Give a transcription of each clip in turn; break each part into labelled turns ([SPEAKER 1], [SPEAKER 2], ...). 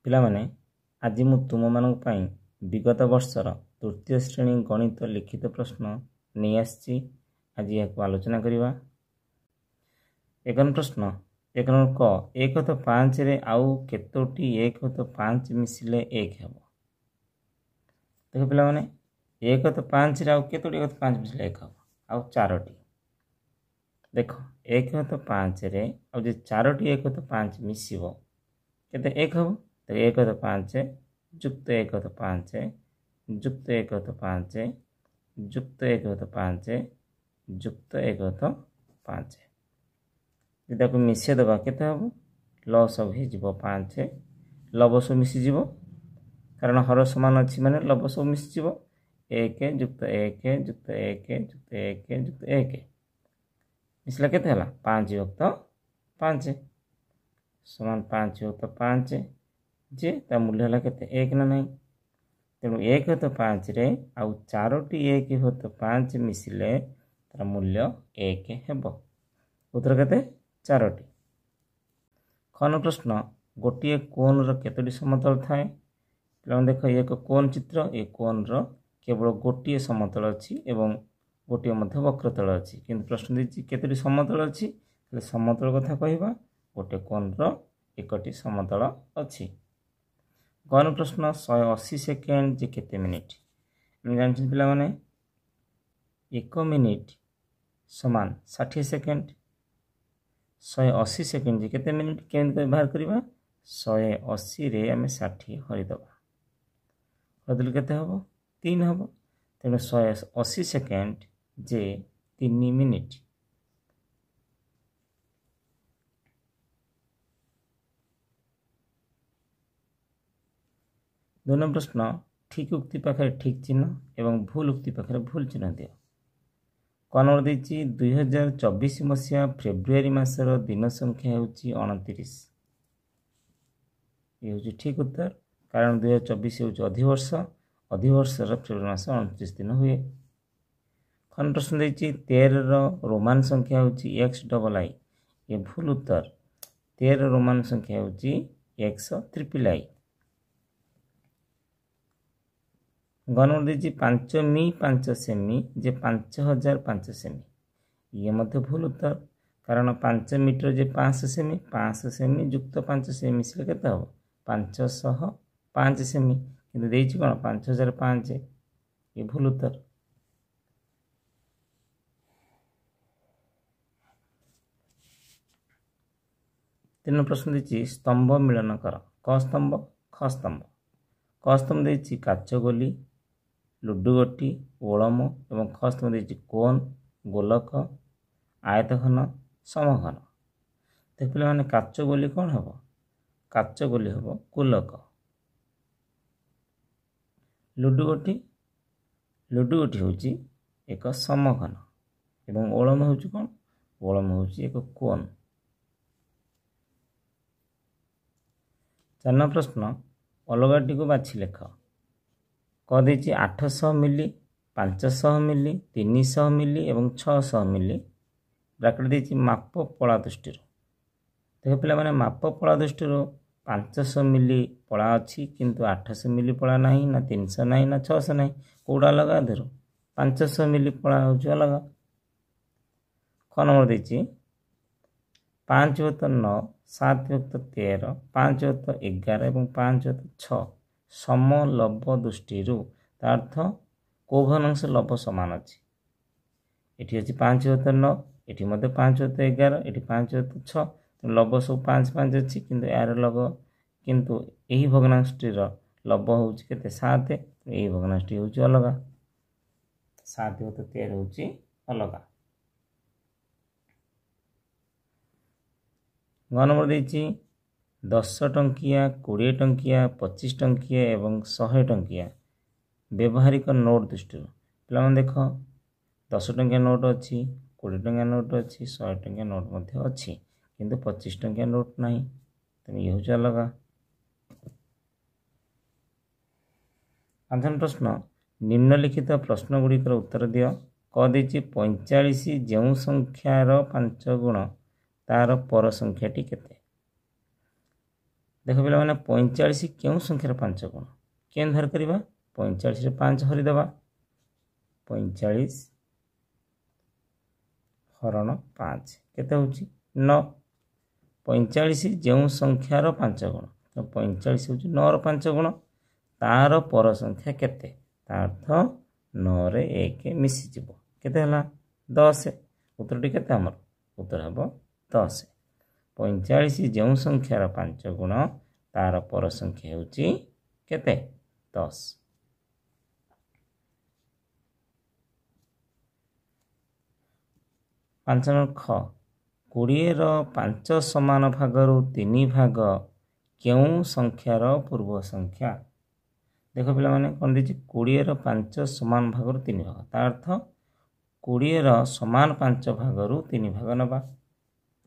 [SPEAKER 1] ପିଲାମାନେ ଆଜି ମୁଁ ତୁମମାନଙ୍କ ପାଇଁ ବିଗତ ବର୍ଷର ତୃତୀୟ ଶ୍ରେଣୀ ଗଣିତ ଲିଖିତ ପ୍ରଶ୍ନ ନେଇ ଆସିଛି। ଆଜି ଏହାକୁ ଆଲୋଚନା କରିବା। ଏକ ନମ୍ବର ପ୍ରଶ୍ନ, 1 ନମ୍ବର କ 1/5ରେ ଆଉ କେତୋଟି 1/5 ମିଶିଲେ 1 ହେବ? ଦେଖ ପିଲାମାନେ, 1/5ରେ ଆଉ କେତୋଟି 1/5 ମିଶିଲେ 1 ହେବ? ଆଉ 4ଟି। ଦେଖ 1/5ରେ ଆଉ ଯେ 4ଟି 1/5 ମିଶିବ କେତେ 1 ହେବ? 1/5 ଯୁକ୍ତ 1/5 ଯୁକ୍ତ 1/5 ଯୁକ୍ତ 1/5 ଯୁକ୍ତ 1/5। ଯଦି ତାକୁ ମିଶାଇ ଦେବା କେତେ ହେବ? ଲସବ ହେଇଯିବ 5, ଲବ ସବୁ ମିଶିଯିବ, କାରଣ ହର ସମାନ ଅଛି ମାନେ ଲବ ସବୁ ମିଶିଯିବ। 1 ଯୁକ୍ତ 1 ଯୁକ୍ତ 1 ଯୁକ୍ତ 1 ଯୁକ୍ତ 1 ମିଶିଲା କେତେ ହେଲା? 5 ଯୁକ୍ତ 5 ସମାନ 5 ଯୁକ୍ତ 5, ଯେ ତା ମୂଲ୍ୟ ହେଲା କେତେ? 1 ନା ନାହିଁ? ତେଣୁ 1/5ରେ ଆଉ 4ଟି 1/5 ମିଶିଲେ ତାର ମୂଲ୍ୟ 1 ହେବ। ଉତ୍ତର କେତେ? 4ଟି। ଖ ନମ୍ବର ପ୍ରଶ୍ନ, ଗୋଟିଏ କୋନ୍ର କେତୋଟି ସମତଳ ଥାଏ? ପିଲାମାନେ ଦେଖ, ଏ ଏକ କୋନ୍ ଚିତ୍ର। ଏ କୋନ୍ର କେବଳ ଗୋଟିଏ ସମତଳ ଅଛି ଏବଂ ଗୋଟିଏ ମଧ୍ୟ ବକ୍ରତଳ ଅଛି, କିନ୍ତୁ ପ୍ରଶ୍ନ ଦେଇଛି କେତୋଟି ସମତଳ ଅଛି? ହେଲେ ସମତଳ କଥା କହିବା, ଗୋଟିଏ କୋନ୍ର 1ଟି ସମତଳ ଅଛି। ଗ ନମ୍ବର ପ୍ରଶ୍ନ, 180 ସେକେଣ୍ଡ ଯେ କେତେ ମିନିଟ୍? ଆମେ ଜାଣିଛନ୍ତି ପିଲାମାନେ 1 ମିନିଟ୍ ସମାନ 60 ସେକେଣ୍ଡ। 180 ସେକେଣ୍ଡ ଯେ କେତେ ମିନିଟ୍ କେମିତି ବାହାର କରିବା? 180ରେ ଆମେ 60 ହରିଦେବା, ହରିଦେଲେ କେତେ ହେବ? 3 ହେବ। ତେଣୁ 180 ସେକେଣ୍ଡ ଯେ 3 ମିନିଟ୍। ଦୁଇ ନମ୍ବର ପ୍ରଶ୍ନ, ଠିକ୍ ଉକ୍ତି ପାଖରେ ଠିକ୍ ଚିହ୍ନ ଏବଂ ଭୁଲ ଉକ୍ତି ପାଖରେ ଭୁଲ ଚିହ୍ନ ଦିଅ। କ ନମ୍ବର ଦେଇଛି 2024 ମସିହା ଫେବୃଆରୀ ମାସର ଦିନ ସଂଖ୍ୟା ହେଉଛି 29। ଏ ହେଉଛି ଠିକ୍ ଉତ୍ତର, କାରଣ 2024 ହେଉଛି ଅଧିବର୍ଷ। ଅଧିବର୍ଷର ଫେବୃଆରୀ ମାସ 29 ଦିନ ହୁଏ। ଖ ନମ୍ବର ପ୍ରଶ୍ନ ଦେଇଛି 13ର ରୋମାନ ସଂଖ୍ୟା ହେଉଛି XII। ଏ ଭୁଲ ଉତ୍ତର। 13ର ରୋମାନ ସଂଖ୍ୟା ହେଉଛି XIII। ଗ ନମ୍ବର ଦେଇଛି 5 ମି 5 ସେମି ଯେ 5005 ସେମି। ଇଏ ମଧ୍ୟ ଭୁଲ ଉତ୍ତର, କାରଣ 5 ମିଟର ଯେ 500 ସେମି, 500 ସେମି ଯୁକ୍ତ 5 ସେମି ମିଶିଲେ କେତେ ହେବ? 505 ସେମି, କିନ୍ତୁ ଦେଇଛି କ'ଣ? 5005। ଏ ଭୁଲ ଉତ୍ତର। 3 ନମ୍ବର ପ୍ରଶ୍ନ ଦେଇଛି ସ୍ତମ୍ଭ ମିଳନ କର। କ ସ୍ତମ୍ଭ, ଖ ସ୍ତମ୍ଭ। କ ସ୍ତମ୍ଭ ଦେଇଛି କାଚଗୋଲି, ଲୁଡୁଗୋଟି, ଓଳମ ଏବଂ ଖ ସ୍ତମ୍ଭ ଦେଇଛି କୋନ୍, ଗୋଲକ, ଆୟତଘନ, ସମଘନ। ଦେଖ ପିଲାମାନେ, କାଚଗୋଲି କ'ଣ ହେବ? କାଚଗୋଲି ହେବ ଗୋଲକ। ଲୁଡୁଗୋଟି, ଲୁଡୁଗୋଟି ହେଉଛି ଏକ ସମଘନ ଏବଂ ଓଳମ ହେଉଛି କ'ଣ? ଓଳମ ହେଉଛି ଏକ କୋନ୍। 4 ନମ୍ବର ପ୍ରଶ୍ନ, ଅଲଗାଟିକୁ ବାଛି ଲେଖ। କ ଦେଇଛି 800 ମିଲି, 500 ମିଲି, 300 ମିଲି ଏବଂ 600 ମିଲି। ବ୍ରାକେଟ୍ ଦେଇଛି ମାପ ପଳା ଦୃଷ୍ଟିରୁ। ଦେଖ ପିଲାମାନେ, ମାପ ପଳା ଦୃଷ୍ଟିରୁ 500 ମିଲି ପଳା ଅଛି, କିନ୍ତୁ 800 ମିଲି ପଳା ନାହିଁ, ନା 300 ନାହିଁ, ନା 600 ନାହିଁ। କେଉଁଟା ଅଲଗା? ଧରୁ 500 ମିଲି ପଳା ହେଉଛି ଅଲଗା। ଖ ନମ୍ବର ଦେଇଛି 5/9, 7/13, 5/11 ଏବଂ 5/6 ସମଲବ ଦୃଷ୍ଟିରୁ। ତା ଅର୍ଥ କେଉଁ ଭଗ୍ନାଂଶ ଲବ ସମାନ ଅଛି? ଏଠି ଅଛି 5/9, ଏଠି ମଧ୍ୟ 5/11, ଏଠି 5/6। ଲବ ସବୁ 5 5 ଅଛି, କିନ୍ତୁ ଏହାର ଲବ, କିନ୍ତୁ ଏହି ଭଗ୍ନାଂଶଟିର ଲବ ହେଉଛି କେତେ? 7। ଏହି ଭଗ୍ନାଂଶଟି ହେଉଛି ଅଲଗା। 7/13 ହେଉଛି ଅଲଗା। ଗ ନମ୍ବର ଦେଇଛି 10 ଟଙ୍କିଆ, 20 ଟଙ୍କିଆ, 25 ଟଙ୍କିଆ ଏବଂ 100 ଟଙ୍କିଆ ବ୍ୟବହାରିକ ନୋଟ୍ ଦୃଷ୍ଟିରୁ। ପିଲାମାନେ ଦେଖ, 10 ଟଙ୍କିଆ ନୋଟ୍ ଅଛି, 20 ଟଙ୍କିଆ ନୋଟ୍ ଅଛି, 100 ଟଙ୍କିଆ ନୋଟ୍ ମଧ୍ୟ ଅଛି, କିନ୍ତୁ 25 ଟଙ୍କିଆ ନୋଟ୍ ନାହିଁ। ତେଣୁ ଇଏ ହେଉଛି ଅଲଗା। 5 ନମ୍ବର ପ୍ରଶ୍ନ, ନିମ୍ନଲିଖିତ ପ୍ରଶ୍ନ ଗୁଡ଼ିକର ଉତ୍ତର ଦିଅ। କ ଦେଇଛି 45 ଯେଉଁ ସଂଖ୍ୟାର 5 ଗୁଣ ତାର ପର ସଂଖ୍ୟାଟି କେତେ? देख पे 45 क्यों संख्यार 5 गुण के बाहर करवा 45 5 हरिदेवा 45 हरण 5 केते होची 9 45 जो संख्यार 5 गुण तो 45 होची 9 रो 5 गुण तार पर संख्या केते तार अर्थ 9 रे 1 मिसी जीवो केते हला 10 उत्तरटी केते हमर उत्तर हबो 10 45 जो संख्यार 5 गुण तार पर संख्या होची केते 10 5 नंबर ख 20 रो 5 समान भागरु 3 भाग क्यों संख्यार पूर्व संख्या देख पे कौन दी 20 रो 5 समान भागरु 3 भाग तार अर्थ 20 रो समान 5 भागरु 3 भाग नबा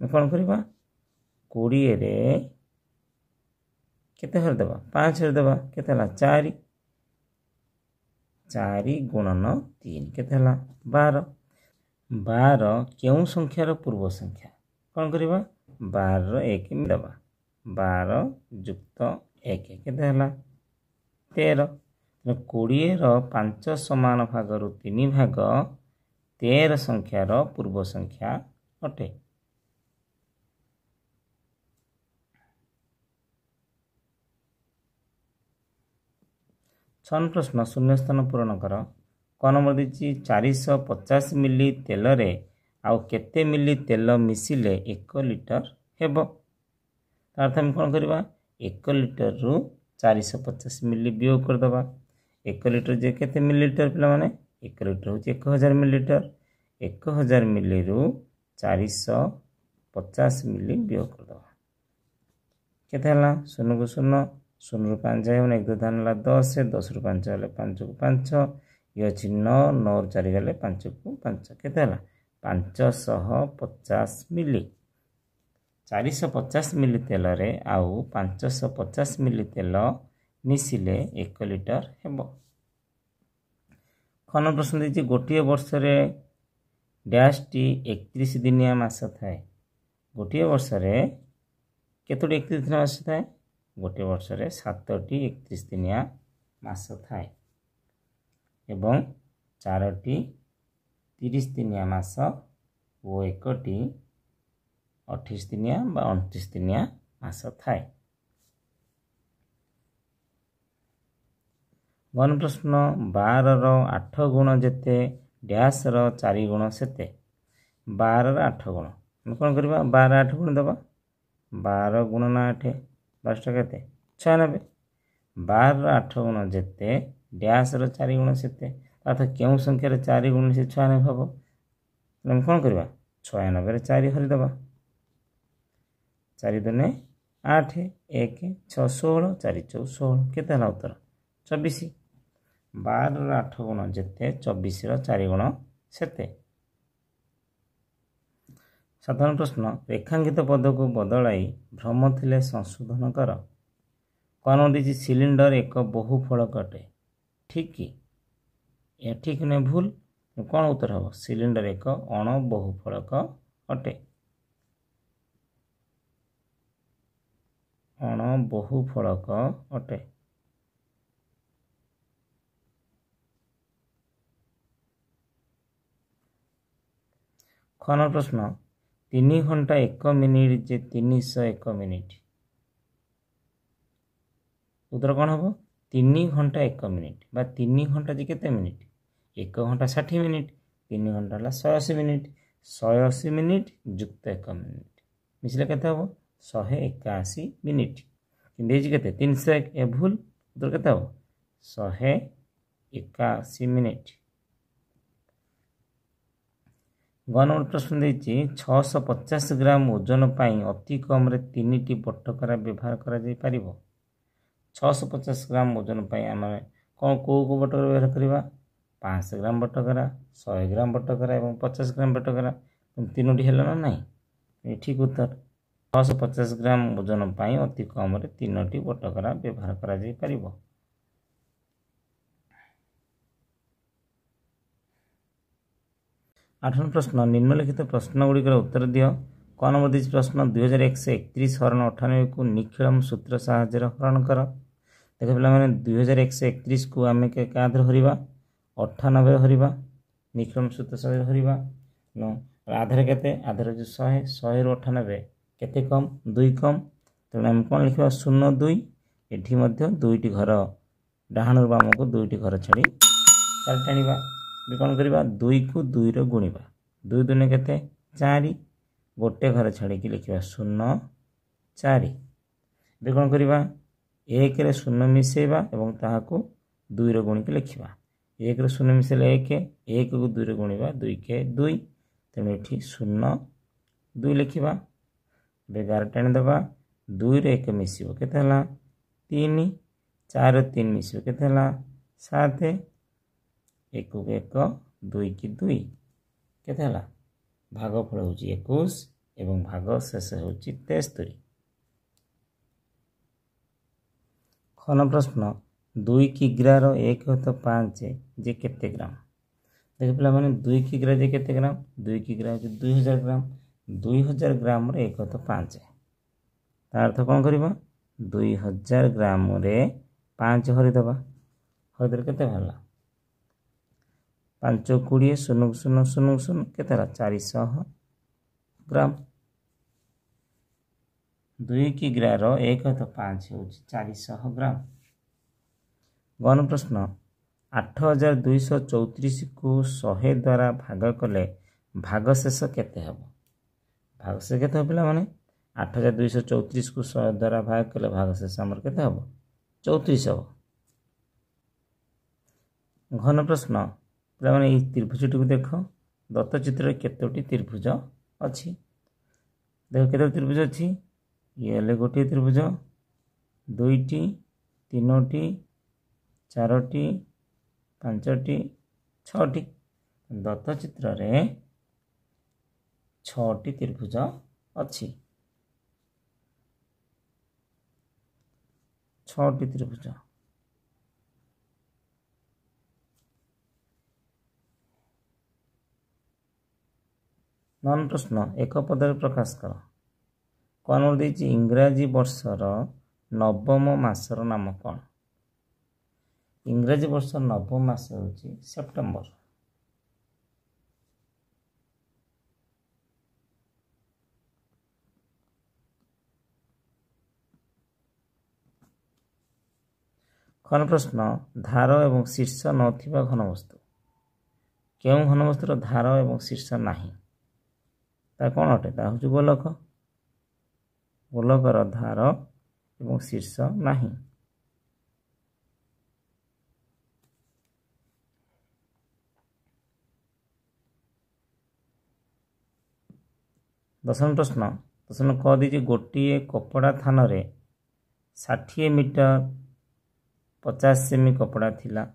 [SPEAKER 1] कौन करवा 20 रे केते हर देबा 5 हर देबा केते हला 4 4 गुणन 3 केते हला 12 12 क्यों संख्यार पूर्व संख्या कौन करवा 12 रो 1 देबा 12 युक्त 1 केते हला 13 20 रो 5 समान भागरु 3 भाग 13 संख्यार पूर्व संख्या अटे छन प्रश्न शून्य स्थान पूरण कर कौन नंबर दी 450 मिली तेल रे आउ केते मिली तेल मिसिले 1 लिटर हेबो अर्थ हम कौन करवा 1 लिटर रु 450 मिली वियोग कर दबा 1 लिटर जे केते मिलीलीटर पिला माने 1 लिटर होची 1000 मिलीलीटर 1000 मिली रु 450 मिली वियोग कर दबा केते हला 0 को 0 0 रु 5 जाय 1 2 धान ला 10 10 रु 5 गले 5 को 5 ये अछि 9 9 रु 4 गले 5 को 5 केते हला 550 मिली 450 मिली तेल रे आउ 550 मिली तेल मिसिले 1 लिटर हेबो खन प्रश्न दी गोटे वर्ष रे डैश टी 31 दिनिया मास थाए गोटे वर्ष रे केतोटी 31 दिन मास थाए गोटे वर्ष रे 7टी 31 दिनिया मास थाए एवं 4टी 30 दिनिया मास ओ 1टी 28 दिनिया बा 29 दिनिया मास थाए वन प्रश्न 12 रो 8 गुण जेते डैश रो 4 गुण सेते 12 रो 8 गुण कौन करबा 12 8 गुण दबा 12 गुणन 8 12 केते 96 12 रो 8 गुण जेते डैश रो 4 गुण सेते अर्थात केउ संख्या रे 4 गुण से 96 हबो हम कौन करबा 96 रे 4 हरि दबा 4 दुने 8 1 6 16 4 4 16 केते हला उत्तर 24 12 रो 8 गुण जेते 24 रो 4 गुण सेते साधारण प्रश्न रेखांकित पद को बदलाई भ्रम थिले संशोधन कर कौन दी सिलिंडर एक बहुफलक अटे ठीक कि यह ठीक नहीं भूल कौन उत्तर हम सिलिंडर एक अण बहुफलक अटे अण बहुफलक अटे खन प्रश्न 3 घंटा 1 मिनिट जे 301 मिनिट उत्तर कौन हम 3 घंटा 1 मिनिट बा 3 घंटा जे केते मिनिट 1 घंटा 60 मिनिट 3 घंटा ला 180 मिनिट 180 मिनिट युक्त 1 मिनिट मिसले केते हम 181 मिनिट किंदे जे केते 301 ए भूल उत्तर केते हम 181 मिनिट वन प्रश्न देछि 650 ग्राम ओजन पाई अति कम रे 3टी बटकरा व्यवहार करा जाय परिबो 650 ग्राम ओजन पाई आमे कौन को बटकरा व्यवहार करबा 500 ग्राम बटकरा 100 ग्राम बटकरा एवं 50 ग्राम बटकरा तीनोटी हेला ना नहीं ठीक उत्तर 650 ग्राम ओजन पाई अति कम रे 3टी बटकरा व्यवहार करा जाय परिबो 8 प्रश्न निम्नलिखित प्रश्न गुड़िकर उत्तर दियो क नंबर दी प्रश्न 2131 हरण 98 को निखिलम सूत्र साहाय्य हरण कर। देख पे 2131 को आम क्या हरवा 98 हरवा निखिलम सूत्र साहाय्य हरवा आधार के आधार जो 100 100 रु 98 केते कम 2 कम तेणु आम कौन लिखा 02 ये दुईटी घर डाहाण बाम को दुईटी घर छाड़ी 4 टाणवा कौन करवा 2 को 2 रे गुणवा 2 दूने के 4 गोटे घर छाड़ी लिखा 0 4 ये कौन करवा 1 रे 0 मिसेवा और ताहाको 2 रे गुणिक लिखा 1 रे 0 मिसेले 1 1 को 2 रे गुणवा 2 के 2 तेणु ये 0 2 लिखा 11 टाणी दबा 2 रे 1 मिसिबो केते हला 3 4 रे 3 मिसिबो केते हला 7 1 को 1 2 की 2 केते हला भागफल होची 21 एवं भाग शेष होची 73। खन प्रश्न 2 किग्रा रो 1/5 जे केते ग्राम। देख पे माने 2 किग्रा जे केते ग्राम 2 किग्रा होची 2000 ग्राम 2000 ग्राम रे 1/5 अर्थ कौन करवा 2000 ग्राम रे 5 हरिदबा हरिदे केते बाहरला 5 20 0 0 0 0 केते 400 ग्राम 2 किग्रा रो 1/5 होची 400 ग्राम। गण प्रश्न 8234 को 100 द्वारा भाग कले भागशेष केते हबो। भागशेष केते हो पिला माने 8234 को 100 द्वारा भाग कले भागशेष हमर केते हबो 34 हबो। घन प्रश्न पिला माने ई त्रिभुजटी को देखो दत्त चित्र केतोटी त्रिभुज अछि। देखो केते त्रिभुज अछि ये ले गोटे त्रिभुज दुईटी तीनोटी चारोटी पांचटी छटी दत्त चित्र रे 6टी त्रिभुज अछि 6टी त्रिभुज। नन प्रश्न एक पदर प्रकाश कर कौन देछि इंग्राजी वर्षर नवम मासर नाम कौन। इंग्राजी वर्ष नवम मास होछि सेप्टेम्बर। खन प्रश्न धार एवं शीर्ष नथिबा घनवस्तु केउं घनवस्तुर धार एवं शीर्ष नाही ता कौन अटे ता हूँ गोलक गोलकर धार एवं शीर्ष नाही। दशम प्रश्न कह दीजिए गोटे कपड़ा थान 60 मीटर 50 सेमी कपड़ा थिला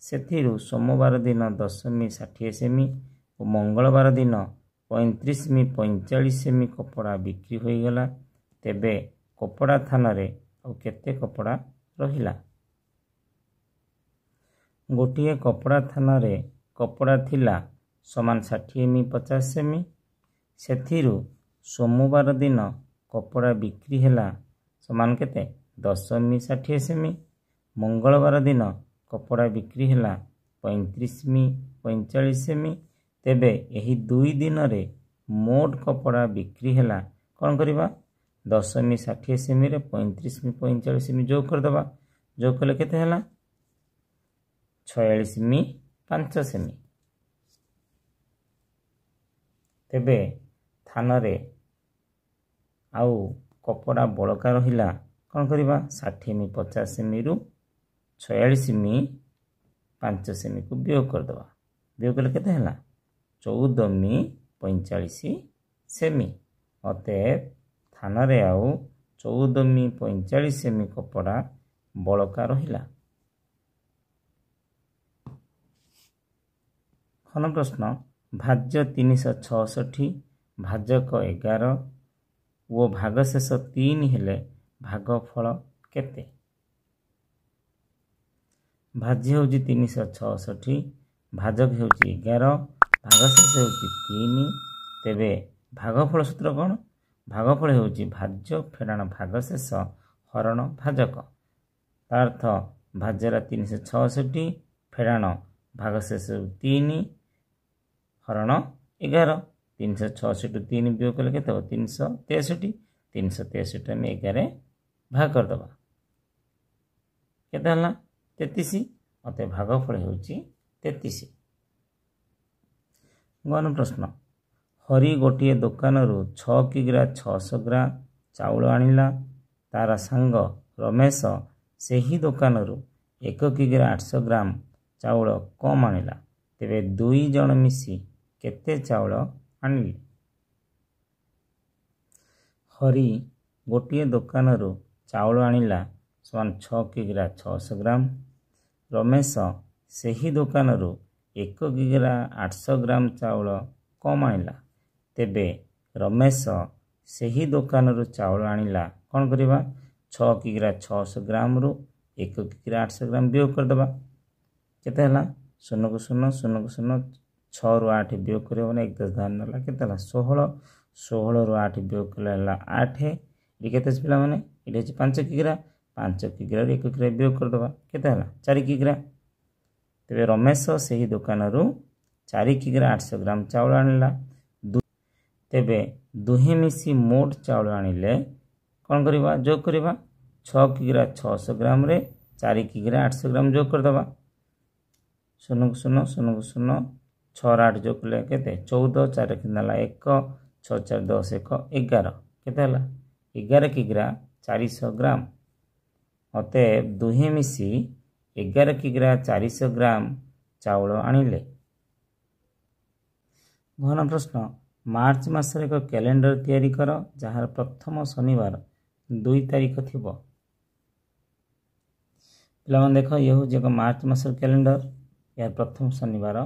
[SPEAKER 1] सेथिरु सोमवार दिन 10 सेमी 60 सेमी और मंगलवार दिन 35 सेमी 45 सेमी कपड़ा बिक्री हो गला तेबे कपड़ा थान केते कपड़ा रहिला। गोटे कपड़ा थान कपड़ा थिला समान 60 सेमी 50 सेमी सेथिरु सोमवार दिन कपड़ा बिक्री हैला समान केते 10 सेमी 60 सेमी मंगलवार दिन कपड़ा बिक्री हैला 35 सेमी 45 सेमी तेबे एही 2 दिन रे मोट कपड़ा बिक्री हैला कौन करवा 10 सेमी 60 सेमी रे 35 सेमी 45 सेमी जोग कर दबा जोग कले केते हैला 46 सेमी 5 सेमी तेबे थान रे आउ कपड़ा बड़का रहिला कौन करवा 60 सेमी 50 सेमी रु 46 सेमी 5 सेमी को वियोग कर दबा वियोग कले केते हैला 14 मी 45 सेमी अतएव थान रे आउ 14 मी 45 सेमी कपड़ा बड़का रहिला। खन प्रश्न भाज्य 366 भाजक 11 वो भागशेष 3 हेले भागफल केते। भाज्य होची 366 भाजक होची 11 भागशेष होची 3 तेबे भागफल सूत्र कौन ଭାଗଫଳ ହେଉଛି ଭାଜ୍ୟ ଫେଡ଼ାଣ ଭାଗଶେଷ ହରଣ ଭାଜକ। ତା ଅର୍ଥ ଭାଜ୍ୟରା 366, ଫେଡ଼ାଣ ଭାଗଶେଷ 3 ହରଣ 11। 366 3 ବିয়োଗ କଲେ କେତେ ହେବ? 363। 363 ଆମେ 11 ଭାଗ କରିଦେବା, କେତେ ହେଲା? 33। ଅତএବ ଭାଗଫଳ ହେଉଛି 33। ଗଣ ପ୍ରଶ୍ନ, ହରି ଗୋଟିଏ ଦୋକାନରୁ 6 କିଗ୍ରା 600 ଗ୍ରାମ ଚାଉଳ ଆଣିଲା। ତାର ସାଙ୍ଗ ରମେଶ ସେହି ଦୋକାନରୁ 1 କିଗ୍ରା 800 ଗ୍ରାମ ଚାଉଳ କମ୍ ଆଣିଲା। ତେବେ 2 ଜଣ ମିଶି କେତେ ଚାଉଳ ଆଣିଲେ? ହରି ଗୋଟିଏ ଦୋକାନରୁ ଚାଉଳ ଆଣିଲା ସମାନ 6 କିଗ୍ରା 600 ଗ୍ରାମ। ରମେଶ ସେହି ଦୋକାନରୁ 1 କିଗ୍ରା 800 ଗ୍ରାମ ଚାଉଳ କମ୍ ଆଣିଲା। ତେବେ ରମେଶ ସେହି ଦୋକାନରୁ ଚାଉଳ ଆଣିଲା, କ'ଣ କରିବା? 6 କିଗ୍ରା 600 ଗ୍ରାମରୁ 1 କିଗ୍ରା 800 ଗ୍ରାମ ବିয়োଗ କରିଦେବା, କେତେ ହେଲା? 0 କୁ 0 0 କୁ 0, 6 ରୁ 8 ବିয়োଗ କରିହେବ ନା, 1 10 ଧାନ ହେଲା, କେତେ ହେଲା? 16। 16 ରୁ 8 ବିয়োଗ କଲେ ହେଲା 8। ଏଠି କେତେ ଅଛି ପିଲାମାନେ? ଏଠି ଅଛି 5 କିଗ୍ରା। 5 କିଗ୍ରାରୁ 1 କିଗ୍ରା ବିয়োଗ କରିଦେବା, କେତେ ହେଲା? 4 କିଗ୍ରା। ତେବେ ରମେଶ ସେହି ଦୋକାନରୁ 4 କିଗ୍ରା 800 ଗ୍ରାମ ଚାଉଳ ଆଣିଲା। ତେବେ ଦୁହେଁ ମିଶି ମୋଟ ଚାଉଳ ଆଣିଲେ, କ'ଣ କରିବା? ଯୋଗ କରିବା। 6 କିଗ୍ରା 600 ଗ୍ରାମରେ 4 କିଗ୍ରା 800 ଗ୍ରାମ ଯୋଗ କରିଦେବା। 0 କୁ 0 0 କୁ 0, 6 ରୁ 8 ଯୋଗ କଲେ କେତେ? 14। 4 ହେଲା 1, 6 4 10 1 11, କେତେ ହେଲା? 11 କିଗ୍ରା 400 ଗ୍ରାମ। ଅତଏବ ଦୁହେଁ ମିଶି 11 କିଗ୍ରା 400 ଗ୍ରାମ ଚାଉଳ ଆଣିଲେ। ଘନ ପ୍ରଶ୍ନ, ମାର୍ଚ୍ଚ ମାସରେ ଏକ କ୍ୟାଲେଣ୍ଡର ତିଆରି କର ଯାହାର ପ୍ରଥମ ଶନିବାର 2 ତାରିଖ ଥିବ। ପିଲାମାନେ ଦେଖ, ଇଏ ହେଉଛି ଏକ ମାର୍ଚ୍ଚ ମାସର କ୍ୟାଲେଣ୍ଡର। ଏହାର ପ୍ରଥମ ଶନିବାର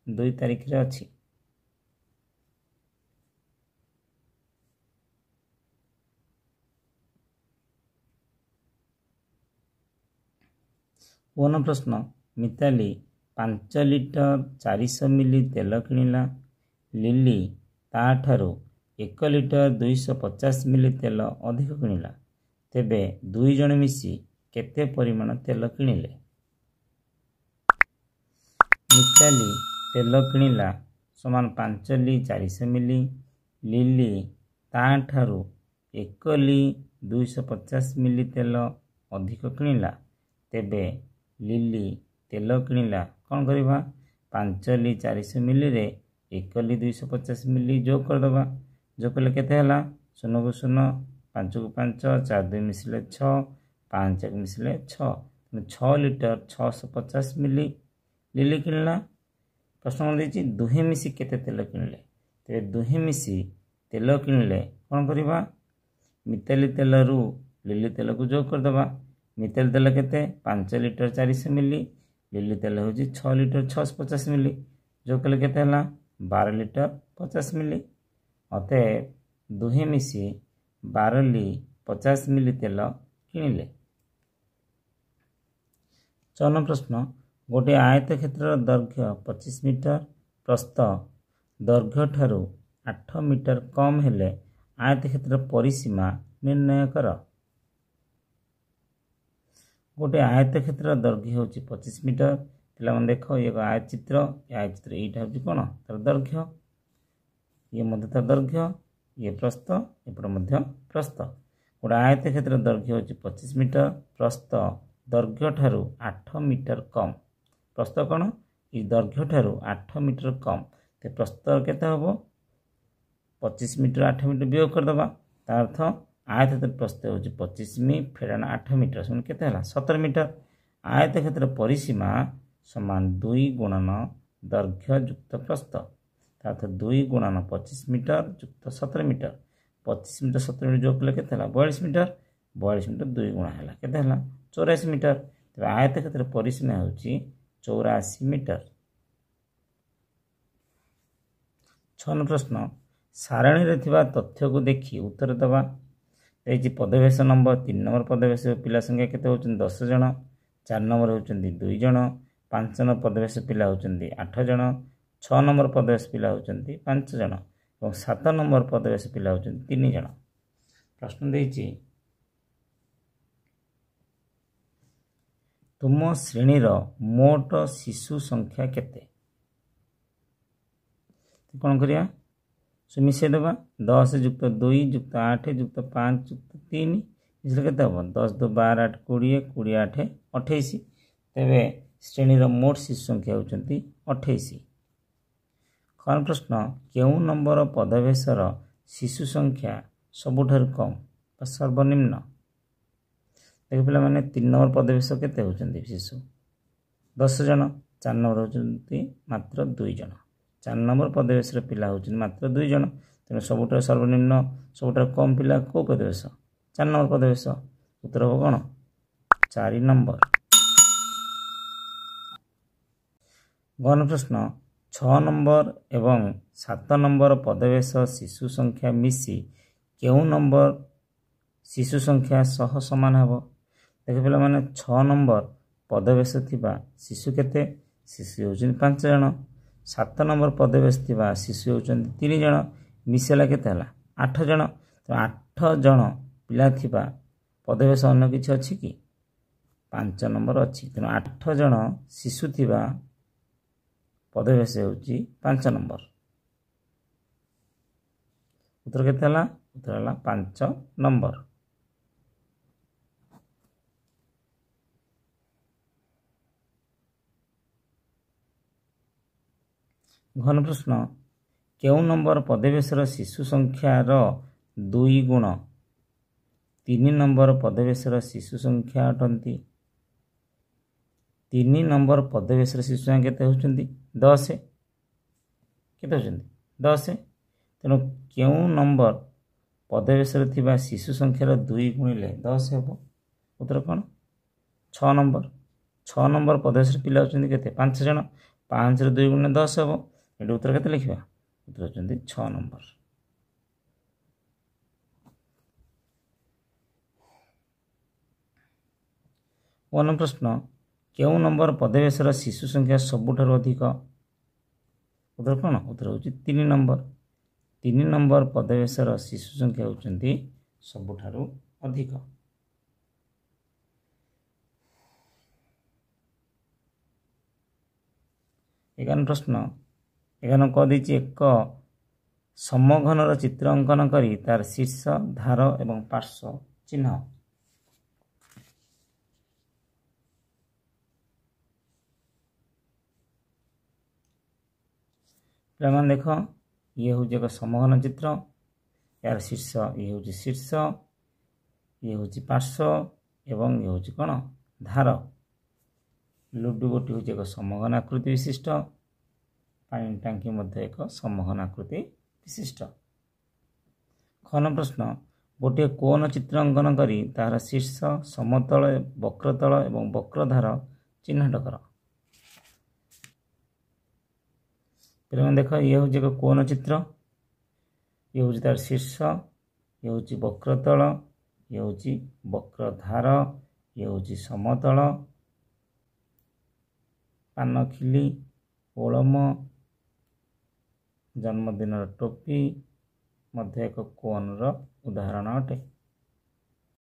[SPEAKER 1] 2 ତାରିଖରେ ଅଛି। ଗଣ ପ୍ରଶ୍ନ, ମିତାଲି 5 ଲିଟର 400 ମିଲି ତେଲ କିଣିଲା। ଲିଲି ତାଠାରୁ 1 ଲିଟର 250 ମିଲି ତେଲ ଅଧିକ କିଣିଲା। ତେବେ 2 ଜଣ ମିଶି କେତେ ପରିମାଣ ତେଲ କିଣିଲେ? ମିତାଲି ତେଲ କିଣିଲା ସମାନ 5 ଲି 400 ମିଲି। ଲିଲି ତାଠାରୁ 1 ଲି 250 ମିଲି ତେଲ ଅଧିକ କିଣିଲା। ତେବେ ଲିଲି ତେଲ କିଣିଲା, କ'ଣ କରିବା? 5 ଲି 400 ମିଲିରେ 1 ଲି 250 ମିଲି ଯୋଗ କରିଦେବା। ଯୋଗ କଲେ କେତେ ହେଲା? 0 କୁ 0, 5 କୁ 5, 4 2 ମିଶିଲେ 6, 5 1 ମିଶିଲେ 6। 6 ଲିଟର 650 ମିଲି ଲିଲି କିଣିଲା। ପ୍ରଶ୍ନ କ'ଣ ଦେଇଛି? ଦୁହେଁ ମିଶି କେତେ ତେଲ କିଣିଲେ? ତେବେ ଦୁହେଁ ମିଶି ତେଲ କିଣିଲେ, କ'ଣ କରିବା? ମିତାଲି ତେଲରୁ ଲିଲି ତେଲକୁ ଯୋଗ କରିଦେବା। ମିତାଲି ତେଲ କେତେ? 5 ଲିଟର 400 ମିଲି। ଲିଲି ତେଲ ହେଉଛି 6 ଲିଟର 650 ମିଲି। ଯୋଗ କଲେ କେତେ ହେଲା? 12 ଲିଟର 50 ମିଲି। ଅତଏବ ଦୁହେଁ ମିଶି 12 ଲି 50 ମିଲି ତେଲ କିଣିଲେ। ଚୟନ ପ୍ରଶ୍ନ, ଗୋଟିଏ ଆୟତକ୍ଷେତ୍ରର ଦୈର୍ଘ୍ୟ 25 ମିଟର, ପ୍ରସ୍ଥ ଦୈର୍ଘ୍ୟ ଠାରୁ 8 ମିଟର କମ୍ ହେଲେ ଆୟତକ୍ଷେତ୍ରର ପରିସୀମା ନିର୍ଣ୍ଣୟ କର। ଗୋଟିଏ ଆୟତକ୍ଷେତ୍ରର ଦୈର୍ଘ୍ୟ ହେଉଛି 25 ମିଟର। ପିଲାମାନେ ଦେଖ, ଇଏ ଏକ ଆୟତଚିତ୍ର। ଆୟତଚିତ୍ର ଏଇଟା ହେଉଛି କ'ଣ? ତାର ଦୈର୍ଘ୍ୟ। ଇଏ ମଧ୍ୟ ତାର ଦୈର୍ଘ୍ୟ, ଇଏ ପ୍ରସ୍ଥ, ଏପଟେ ମଧ୍ୟ ପ୍ରସ୍ଥ। ଗୋଟେ ଆୟତକ୍ଷେତ୍ରର ଦୈର୍ଘ୍ୟ ହେଉଛି 25 ମିଟର, ପ୍ରସ୍ଥ ଦୈର୍ଘ୍ୟ ଠାରୁ 8 ମିଟର କମ୍। ପ୍ରସ୍ଥ କ'ଣ? ଏଇ ଦୈର୍ଘ୍ୟ ଠାରୁ 8 ମିଟର କମ୍। ତ ପ୍ରସ୍ଥ କେତେ ହେବ? 25 ମିଟର 8 ମିଟର ବିୟୋଗ କରିଦେବା। ତା ଅର୍ଥ ଆୟତକ୍ଷେତ୍ର ପ୍ରସ୍ଥ ହେଉଛି 25 ମି ଫେଡ଼ାଣ 8 ମିଟର ସମାନ କେତେ ହେଲା? 17 ମିଟର। ଆୟତକ୍ଷେତ୍ର ପରିସୀମା ସମାନ 2 ଗୁଣନ ଦୈର୍ଘ୍ୟ ଯୁକ୍ତ ପ୍ରସ୍ଥ। ତା ଅର୍ଥ 2 ଗୁଣନ 25 ମିଟର ଯୁକ୍ତ 17 ମିଟର। 25 ମିଟର 17 ମିଟର ଯୋଗ କଲେ କେତେ ହେଲା? 42 ମିଟର। 42 ମିଟର 2 ଗୁଣା ହେଲା, କେତେ ହେଲା? 84 ମିଟର। ତେବେ ଆୟତକ୍ଷେତ୍ର ପରିସୀମା ହେଉଛି 84 ମିଟର। 6 ପ୍ରଶ୍ନ, ସାରଣୀରେ ଥିବା ତଥ୍ୟକୁ ଦେଖି ଉତ୍ତର ଦେବା। ଦେଇଛି ପଦବେଶ ନମ୍ବର 3 ନମ୍ବର ପଦବେଶ ପିଲା ସଂଖ୍ୟା କେତେ ହେଉଛନ୍ତି? 10 ଜଣ। 4 ନମ୍ବର ହେଉଛନ୍ତି 2 ଜଣ। 5 ନମ୍ବର ପଦବେଶ ପିଲା ହେଉଛନ୍ତି 8 ଜଣ। 6 ନମ୍ବର ପଦବେଶ ପିଲା ହେଉଛନ୍ତି 5 ଜଣ ଏବଂ 7 ନମ୍ବର ପଦବେଶ ପିଲା ହେଉଛନ୍ତି 3 ଜଣ। प्रश्न देइछि तुम श्रेणीर मोट शिशु संख्या केते कौन करिया सो मिसेदेबा 10 युक्त 2 युक्त 8 युक्त 5 युक्त 3 इसलिए केते हम 10 2 12 8 20 20 8 28 तेबे श्रेणीर मोट शिशु संख्या होचंती 28। कौन प्रश्न केउ नंबर पदवेशर शिशु संख्या सबुठार कम सर्वनिम्न देख पे मैंने 3 नंबर पदवेश केते होचंती शिशु 10 जन 4 नंबर होचंती मात्र 2 जन 4 नंबर पदवेश पिला होचंती मात्र 2 जन तेणु सबुठार सर्वनिम्न सबुठार कम पिला को पदवेश 4 नंबर पदवेश उत्तर हो कौन 4 नंबर। गण प्रश्न 6 नंबर एवं 7 नंबर पदवेश शिशु संख्या मिसी केउ नंबर शिशु संख्या सह समान हेबो देख पे मैंने 6 नंबर पदवेश थिबा शिशु केते शिशु होचन 5 जन 7 नंबर पदवेश थिबा शिशु होचन 3 जन मिसेला केते हला 8 जन तो 8 जन पिला थिबा पदवेश अन्य किछि अछि कि 5 नंबर अछि तेणु 8 जन शिशु थिबा पदवेश होची 5 नंबर उत्तर केते हला उत्तर हला 5 नंबर। घन प्रश्न केउ नंबर पदवेशर शिशु संख्यार 2 गुण 3 नंबर पदवेशर शिशु संख्या अटंती 3 नंबर पदवेशर शिशु संख्या केते होचंती 10 केते होचंती 10 तेणु केउ नंबर पदवेशर थिबा शिशु संख्यार 2 गुणिले 10 हेबो उत्तर कोन 6 नंबर पदवेशर पिला होचंती केते 5 जन 5 रे 2 गुणिले 10 हेबो एटा उत्तर केते लिखिबा उत्तर होचंती 6 नंबर। वन प्रश्न केउ नंबर पदवेशर शिशु संख्या सबुठार अधिक उत्तर कौन उत्तर होची 3 नंबर 3 नंबर पदवेशर शिशु संख्या होचंती सबुठार अधिक। 11 प्रश्न 11 कह देछि एक समघनर चित्र अंकन करी तार शीर्ष धार एवं पार्श्व चिन्ह प्रमाण देख ये हूँ एक समघन चित्र यार शीर्ष ये हूँ शीर्ष ये हूँ पार्श्व एवं ये हूँ कौन धार लुडु गोटी हूँ एक समघन आकृति विशिष्ट पानी टांकी मध्य एक समघन आकृति विशिष्ट। खन प्रश्न गोटे कोन चित्र अंकन करी तार शीर्ष समतल वक्रतल एवं वक्रधार चिन्हट कर देख ये हूँ एक कोन चित्र ये हूँ तार शीर्ष ये हूँ वक्रतल ये हूँ वक्रधार ये हूँ समतल पानखिली ओलम जन्मदिन टोपी मध्य एक कोन उदाहरण अटे।